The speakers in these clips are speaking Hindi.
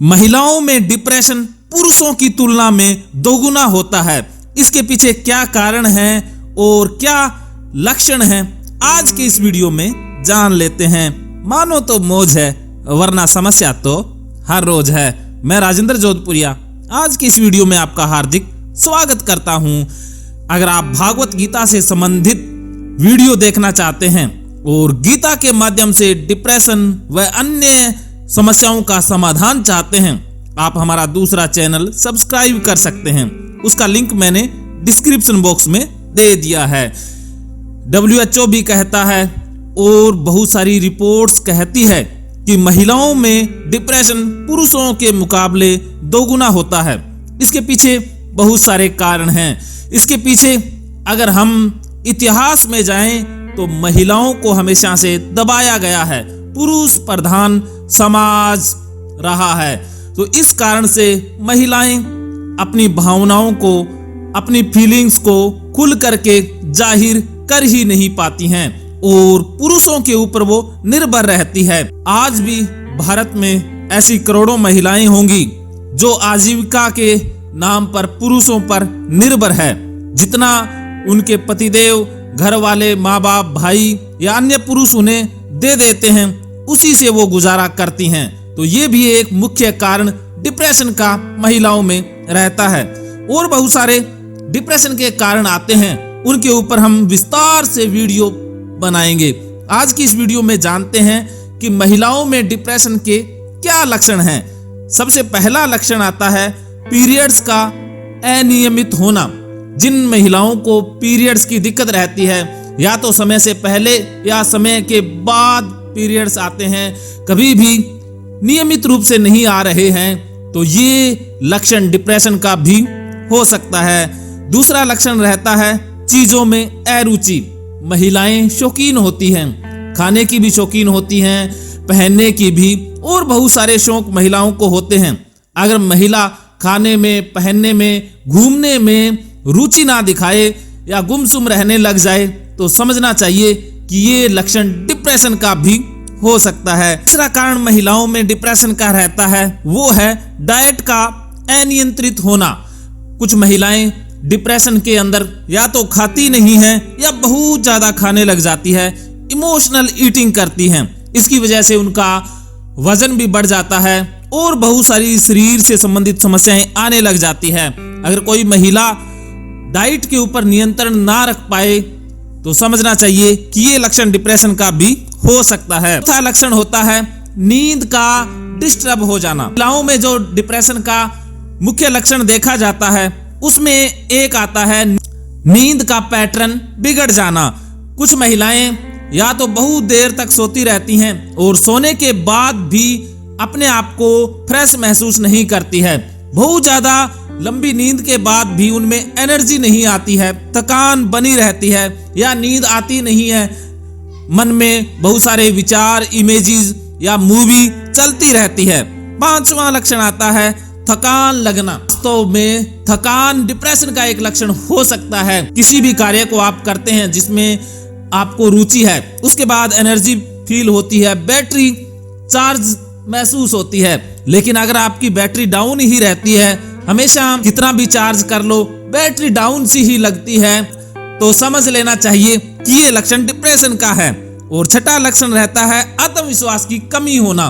महिलाओं में डिप्रेशन पुरुषों की तुलना में दोगुना होता है। इसके पीछे क्या कारण है और क्या लक्षण हैं, आज के इस वीडियो में जान लेते हैं। मानो तो मौज है, वरना समस्या तो हर रोज है। मैं राजेंद्र जोधपुरिया आज की इस वीडियो में आपका हार्दिक स्वागत करता हूं। अगर आप भागवत गीता से संबंधित वीडियो देखना चाहते हैं और गीता के माध्यम से डिप्रेशन व अन्य समस्याओं का समाधान चाहते हैं, आप हमारा दूसरा चैनल सब्सक्राइब कर सकते हैं। उसका लिंक मैंने डिस्क्रिप्शन बॉक्स में दे दिया है। WHO भी कहता है और बहुत सारी रिपोर्ट्स कहती है कि महिलाओं में डिप्रेशन पुरुषों के मुकाबले दोगुना होता है। इसके पीछे बहुत सारे कारण हैं। इसके पीछे अगर हम इतिहास में जाएं तो महिलाओं को हमेशा से दबाया गया है, पुरुष प्रधान समाज रहा है। तो इस कारण से महिलाएं अपनी भावनाओं को, अपनी फीलिंग्स को खुल करके जाहिर कर ही नहीं पाती हैं और पुरुषों के ऊपर वो निर्भर रहती है। आज भी भारत में ऐसी करोड़ों महिलाएं होंगी जो आजीविका के नाम पर पुरुषों पर निर्भर है। जितना उनके पतिदेव, घर वाले, माँ बाप, भाई या अन्य पुरुष उन्हें दे देते हैं, उसी से वो गुजारा करती हैं। तो ये भी एक मुख्य कारण डिप्रेशन का महिलाओं में रहता है। और बहुत सारे डिप्रेशन के कारण आते हैं, उनके ऊपर हम विस्तार से वीडियो बनाएंगे। आज की इस वीडियो में जानते हैं कि महिलाओं में डिप्रेशन के क्या लक्षण हैं। सबसे पहला लक्षण आता है पीरियड्स का अनियमित होना। जिन महिलाओं को पीरियड्स की दिक्कत रहती है, या तो समय से पहले या समय के बाद पीरियड्स आते हैं, कभी भी नियमित रूप से नहीं आ रहे हैं, तो ये लक्षण डिप्रेशन का भी हो सकता है। दूसरा लक्षण रहता है चीजों में अरुचि। महिलाएं शौकीन होती हैं, खाने की भी शौकीन होती हैं, पहनने की भी, और बहुत सारे शौक महिलाओं को होते हैं। अगर महिला खाने में, पहनने में, घूमने में रुचि ना दिखाए या गुमसुम रहने लग जाए तो समझना चाहिए कि ये लक्षण डिप्रेशन का भी हो सकता है। तीसरा कारण महिलाओं में डिप्रेशन का रहता है वो है डाइट का अनियंत्रित होना। कुछ महिलाएं डिप्रेशन के अंदर या तो खाती नहीं है या बहुत ज्यादा खाने लग जाती है, इमोशनल ईटिंग करती हैं। इसकी वजह से उनका वजन भी बढ़ जाता है और बहुत सारी शरीर से संबंधित समस्याएं आने लग जाती है। अगर कोई महिला डाइट के ऊपर नियंत्रण ना रख पाए तो समझना चाहिए कि ये लक्षण डिप्रेशन का भी हो सकता है। चौथा लक्षण होता है नींद का डिस्टर्ब हो जाना। महिलाओं में जो डिप्रेशन का मुख्य लक्षण देखा जाता है उसमें एक आता है नींद का पैटर्न बिगड़ जाना। कुछ महिलाएं या तो बहुत देर तक सोती रहती हैं और सोने के बाद भी अपने आप को फ्रेश महसूस नहीं करती है। बहुत ज्यादा लंबी नींद के बाद भी उनमें एनर्जी नहीं आती है, थकान बनी रहती है या नींद आती नहीं है। मन में बहुत सारे विचार, इमेजेस या मूवी चलती रहती है। पांचवा लक्षण आता है थकान लगना। वास्तव में थकान डिप्रेशन का एक लक्षण हो सकता है। किसी भी कार्य को आप करते हैं जिसमें आपको रुचि है, उसके बाद एनर्जी फील होती है, बैटरी चार्ज महसूस होती है। लेकिन अगर आपकी बैटरी डाउन ही रहती है, हमेशा कितना भी चार्ज कर लो बैटरी डाउन सी ही लगती है, तो समझ लेना चाहिए कि ये लक्षण डिप्रेशन का है। और छठा लक्षण रहता है आत्मविश्वास की कमी होना।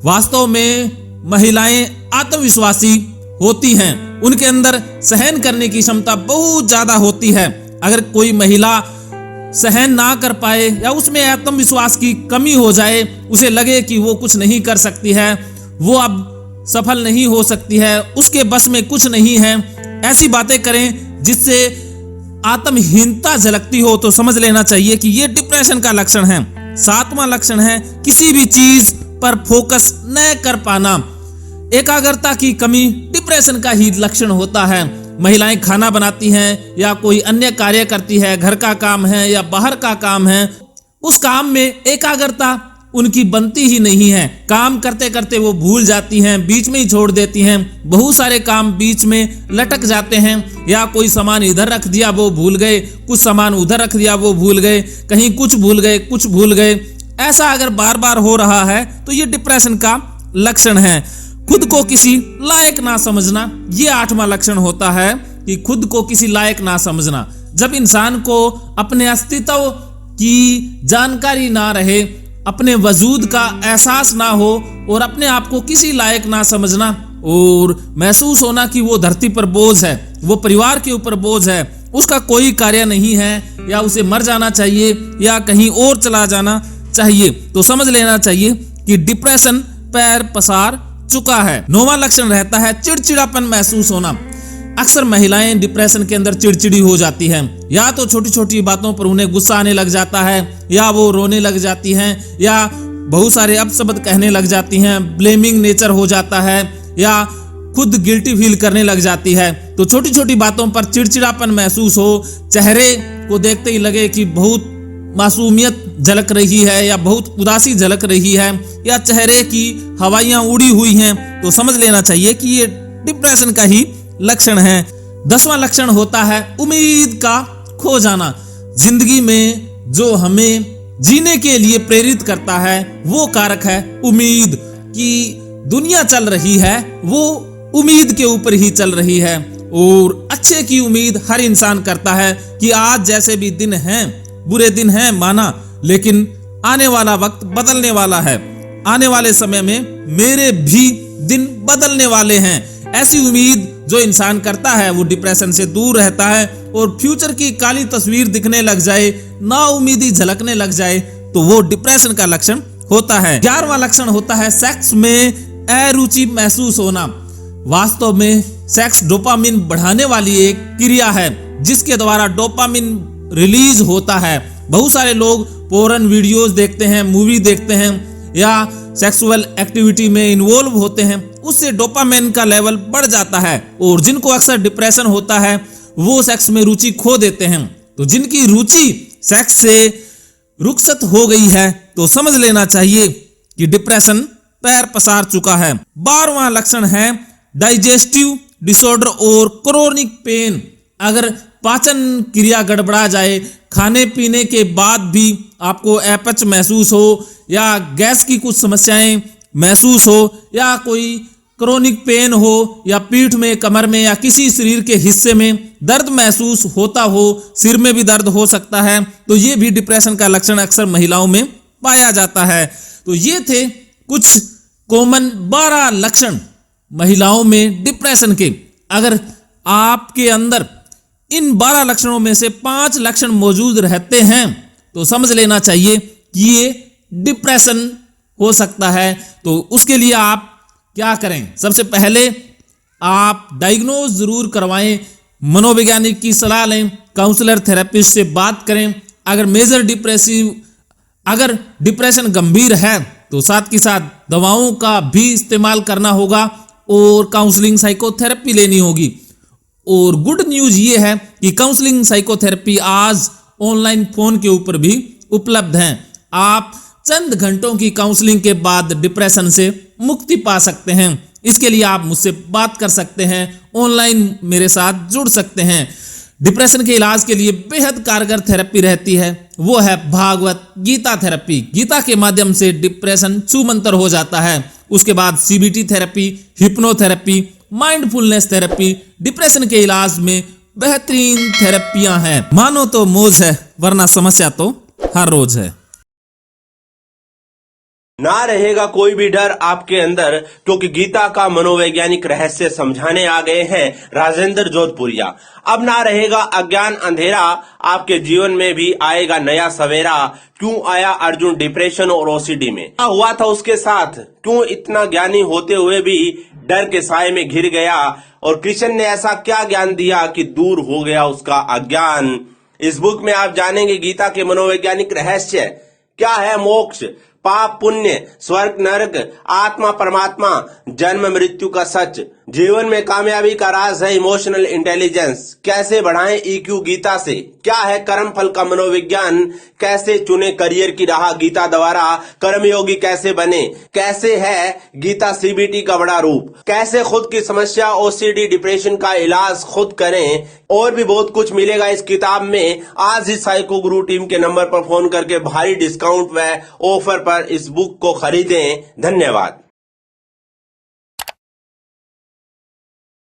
वास्तव में महिलाएं आत्मविश्वासी होती हैं, उनके अंदर सहन करने की क्षमता बहुत ज्यादा होती है। अगर कोई महिला सहन ना कर पाए या उसमें आत्मविश्वास की कमी हो जाए, उसे लगे कि वो कुछ नहीं कर सकती है, वो अब सफल नहीं हो सकती है, उसके बस में कुछ नहीं है, ऐसी बातें करें जिससे आत्महीनता झलकती हो, तो समझ लेना चाहिए कि ये डिप्रेशन का लक्षण है। सातवां लक्षण है किसी भी चीज पर फोकस न कर पाना। एकाग्रता की कमी डिप्रेशन का ही लक्षण होता है। महिलाएं खाना बनाती हैं या कोई अन्य कार्य करती है, घर का काम है या बाहर का काम है, उस काम में एकाग्रता उनकी बनती ही नहीं है। काम करते करते वो भूल जाती हैं, बीच में ही छोड़ देती हैं। बहुत सारे काम बीच में लटक जाते हैं, या कोई सामान इधर रख दिया वो भूल गए, कुछ सामान उधर रख दिया वो भूल गए, कहीं कुछ भूल गए, कुछ भूल गए। ऐसा अगर बार बार हो रहा है तो ये डिप्रेशन का लक्षण है। खुद को किसी लायक ना समझना, ये 8वां लक्षण होता है कि खुद को किसी लायक ना समझना। जब इंसान को अपने अस्तित्व की जानकारी ना रहे, अपने वजूद का एहसास ना हो और अपने आप को किसी लायक ना समझना और महसूस होना कि वो धरती पर बोझ है, वो परिवार के ऊपर बोझ है, उसका कोई कार्य नहीं है या उसे मर जाना चाहिए या कहीं और चला जाना चाहिए, तो समझ लेना चाहिए कि डिप्रेशन पैर पसार चुका है। 9वां लक्षण रहता है चिड़चिड़ापन महसूस होना। अक्सर महिलाएं डिप्रेशन के अंदर चिड़चिड़ी हो जाती हैं, या तो छोटी छोटी बातों पर उन्हें गुस्सा आने लग जाता है, या वो रोने लग जाती हैं, या बहुत सारे अपशब्द कहने लग जाती हैं, ब्लेमिंग नेचर हो जाता है, या खुद गिल्टी फील करने लग जाती है। तो छोटी छोटी बातों पर चिड़चिड़ापन महसूस हो, चेहरे को देखते ही लगे कि बहुत मासूमियत झलक रही है या बहुत उदासी झलक रही है या चेहरे की हवाइयां उड़ी हुई हैं, तो समझ लेना चाहिए कि ये डिप्रेशन का ही लक्षण है। 10वां लक्षण होता है उम्मीद का खो जाना। जिंदगी में जो हमें जीने के लिए प्रेरित करता है वो कारक है उम्मीद। कि दुनिया चल रही है वो उम्मीद के ऊपर ही चल रही है और अच्छे की उम्मीद हर इंसान करता है कि आज जैसे भी दिन हैं, बुरे दिन हैं माना, लेकिन आने वाला वक्त बदलने वाला है, आने वाले समय में मेरे भी दिन बदलने वाले हैं। ऐसी उम्मीद जो इंसान करता है वो डिप्रेशन से दूर रहता है और फ्यूचर की काली तस्वीर दिखने लग जाए, नाउम्मीदी झलकने लग जाए, तो वो डिप्रेशन का लक्षण होता है। 11वां लक्षण होता है सेक्स में अरुचि महसूस होना। वास्तव में सेक्स डोपामिन बढ़ाने वाली एक क्रिया है जिसके द्वारा डोपामिन रिलीज होता है। बहुत सारे लोग पोर्न वीडियोस देखते हैं, मूवी देखते हैं या सेक्सुअल एक्टिविटी में इन्वॉल्व होते हैं, उससे डोपामिन का लेवल बढ़ जाता है और जिनको अक्सर डिप्रेशन होता है वो सेक्स में रुचि खो देते हैं। तो जिनकी रुचि सेक्स से रुखसत हो गई है तो समझ लेना चाहिए कि डिप्रेशन पैर पसार चुका है। 12वां लक्षण है डाइजेस्टिव डिसऑर्डर और क्रोनिक पेन। अगर पाचन क्रिया गड़बड़ा जाए, खाने पीने के बाद भी आपको अपच महसूस हो या गैस की कुछ समस्याएं महसूस हो या कोई क्रोनिक पेन हो या पीठ में, कमर में या किसी शरीर के हिस्से में दर्द महसूस होता हो, सिर में भी दर्द हो सकता है, तो ये भी डिप्रेशन का लक्षण अक्सर महिलाओं में पाया जाता है। तो ये थे कुछ कॉमन 12 लक्षण महिलाओं में डिप्रेशन के। अगर आपके अंदर इन 12 लक्षणों में से 5 लक्षण मौजूद रहते हैं तो समझ लेना चाहिए कि ये डिप्रेशन हो सकता है। तो उसके लिए आप क्या करें? सबसे पहले आप डायग्नोज जरूर करवाएं, मनोवैज्ञानिक की सलाह लें, काउंसलर थेरेपिस्ट से बात करें। अगर डिप्रेशन गंभीर है तो साथ के साथ दवाओं का भी इस्तेमाल करना होगा और काउंसलिंग साइकोथेरेपी लेनी होगी। और गुड न्यूज ये है कि काउंसलिंग साइकोथेरेपी आज ऑनलाइन फोन के ऊपर भी उपलब्ध है। आप चंद घंटों की काउंसलिंग के बाद डिप्रेशन से मुक्ति पा सकते हैं। इसके लिए आप मुझसे बात कर सकते हैं, ऑनलाइन मेरे साथ जुड़ सकते हैं। डिप्रेशन के इलाज के लिए बेहद कारगर थेरेपी रहती है, वो है भागवत गीता थेरेपी। गीता के माध्यम से डिप्रेशन छूमंतर हो जाता है। उसके बाद CBT therapy, hypnotherapy, mindfulness therapy depression के इलाज में बेहतरीन थेरेपियां हैं। मानो तो मौज है वरना समस्या तो हर रोज है। ना रहेगा कोई भी डर आपके अंदर, क्योंकि गीता का मनोवैज्ञानिक रहस्य समझाने आ गए हैं राजेंद्र जोधपुरिया। अब ना रहेगा अज्ञान अंधेरा, आपके जीवन में भी आएगा नया सवेरा। क्यों आया अर्जुन डिप्रेशन और ओसीडी में, क्या हुआ था उसके साथ, क्यों इतना ज्ञानी होते हुए भी डर के साए में घिर गया, और कृष्ण ने ऐसा क्या ज्ञान दिया कि दूर हो गया उसका अज्ञान। इस बुक में आप जानेंगे गीता के मनोवैज्ञानिक रहस्य, क्या है मोक्ष, पाप पुण्य, स्वर्ग नरक, आत्मा परमात्मा, जन्म मृत्यु का सच, जीवन में कामयाबी का राज है इमोशनल इंटेलिजेंस, कैसे बढ़ाएं ईक्यू गीता से, क्या है कर्म फल का मनोविज्ञान, कैसे चुने करियर की राह गीता द्वारा, कर्मयोगी कैसे बने, कैसे है गीता सीबीटी का बड़ा रूप, कैसे खुद की समस्या ओसीडी डिप्रेशन का इलाज खुद करें, और भी बहुत कुछ मिलेगा इस किताब में। आज ही साइको गुरु टीम के नंबर पर फोन करके भारी डिस्काउंट व ऑफर पर इस बुक को खरीदें। धन्यवाद।